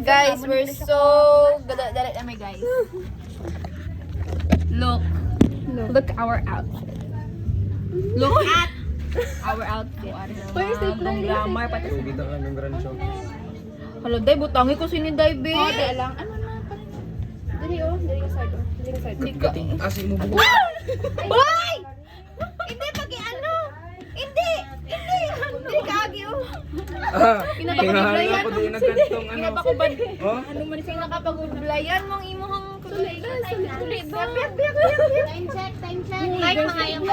Guys, we're so dali na may guys. Look our outfit. Look at our outfit. Ang glamour pati sa Kita ka ng grand show. Hala, day, butangi ko sini day, be. Oh, di lang. Ano na? Dali oh. Dali ka side oh. Dali ka side. Hindi ka. Kasi mo buko. Boy! Hindi, pagi ano? Hindi! Hindi ka agi, oh. Kinahala ko din ng gantong ano. Pinapakubad. Oh? Ano man siya nakapagublayan mong imuhang kulay. Sulit. Time check. Like mga yung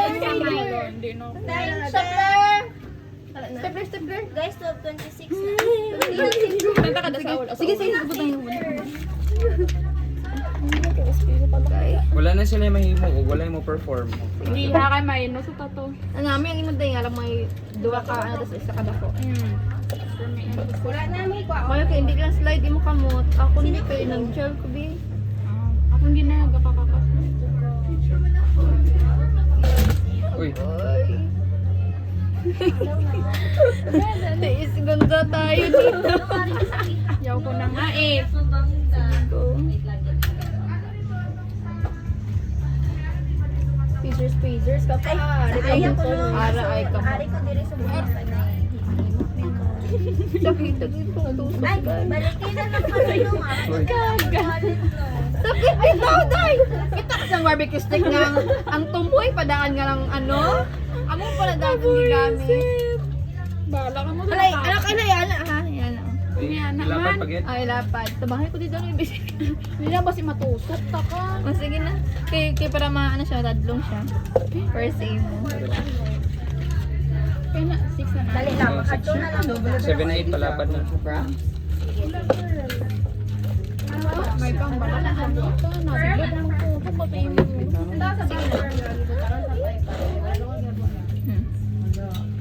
Stapler. Stapler. Guys, 12:26 na. Kanta ka na sa ulo. Sige, butang yung Wala na sila mahimo o wala mo perform. Hindi ha kay may no sa tato. Ang namin ang imod day alam may duwa ka ano tas isa ka dako. Wala na may kwa. Mayo kay hindi lang slide mo kamot. Ako ni kay nag-gel ko bi. Ako hindi na gapakakas. Uy, Tiis ganda tayo dito. Yaw ko na nga eh. Spacers ka pa. Ayaw ko no. Ara ay ka. Ari ko diri sa mga Sakit dito tusok. Ay, balikin na ng kalulong ah. Sakit bitaw day. Kita ka sang barbecue stick nga ang tumoy padangan nga lang ano. Amo pala dapat gigamit. Bahala ka mo. Alay, anak ana yan ha. Yan. ilapan pagit. Ay lapad. Tabahay ko dito ng ibig. Hindi na ba si matusok ta ka? Oh, sige na. Kay para maano siya, dadlong siya. First aim mo. Kaya na 6 na. Dali lang, makadto na lang. 7-8 palapad na. May pang bala na ano ka na. Sige lang ko. Pagpapay mo.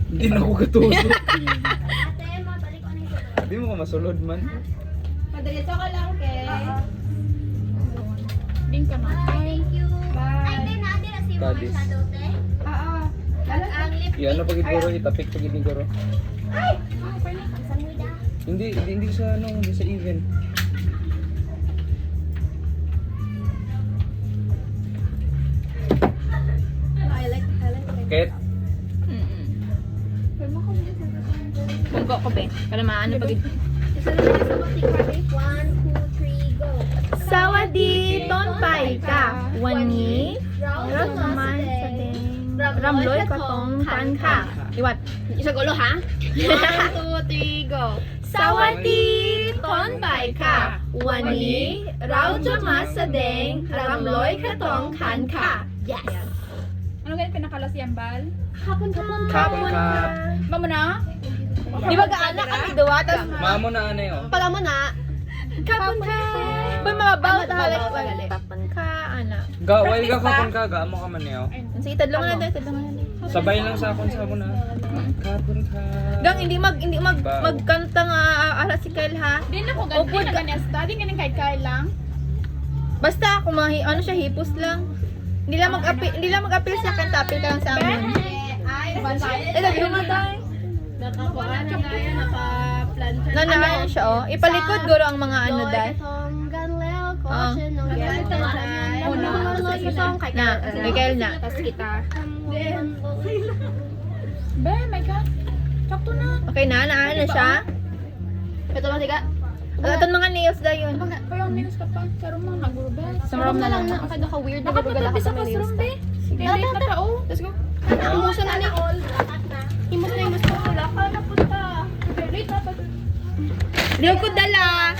Hindi na ako katusok. Ate, mabalik ko na yung Hindi mo ka masulod man. Madalito ka lang, Kay. Ding ka na. Thank you. Bye. Ay, din natin na si Kadis. Shadow, te. Oo. Ang lip. Yan na pagit guro, itapik pagit ni guro. Ay! Ang sanwida. Hindi sa ano, hindi sa event. I like it. Ket, Bunggo ko, be. Para maano pag Isa lang sa batik pare. 1, 2, 3, go. Sawadi, tonpay ka. Wani, Rosman sa ding. Ramloy ka tong tan ka. Iwat. Isa gulo ha? 1, 2, 3, go. Sawadi, tonpay ka. Wani, Raujama sa ding. Ramloy ka tong kan ka. Yes. Ano ganyan pinakalasyan bal? Kapon ka. Mamo na? Di ba gaana kami duwa? Tapos mamo na ano yun. pala mo na. Kapon ka. Ba mababaw ta balik. Kapon ka, ana. Gaway ka kapon ka, gaamo ka man niyo. Sige, tadlong na din, tadlong na din. Sabay lang sa akon sa mo na. Kapon ka. Gang hindi magkanta nga ala si Kyle ha. Di na ko ganyan na ganyan. Di ganyan kahit lang. Basta ako ano siya hipos lang. Hindi lang mag-appeal sa akin, tapil ka lang sa amin. Ay, bantay. Tadlong na tayo. Nakakuha na gaya, naka-plancha. Nanaan siya oh. Ipalikod guro ang mga ano dahil. Oh. Na, Miguel na. Tapos kita. Be, my God. Sakto na. Okay na siya. Ito ba siga? Aton mga nails da yun. Parang minus ka pa. Sa room mga nagurubes. Sa room na lang na. Ang ka weird na Nakapagod sa classroom, be. Late na pa, oh. Let's go. Umuso na ni. Himos na himos ko. Wala ka na punta. Late na pa. Di ko dala.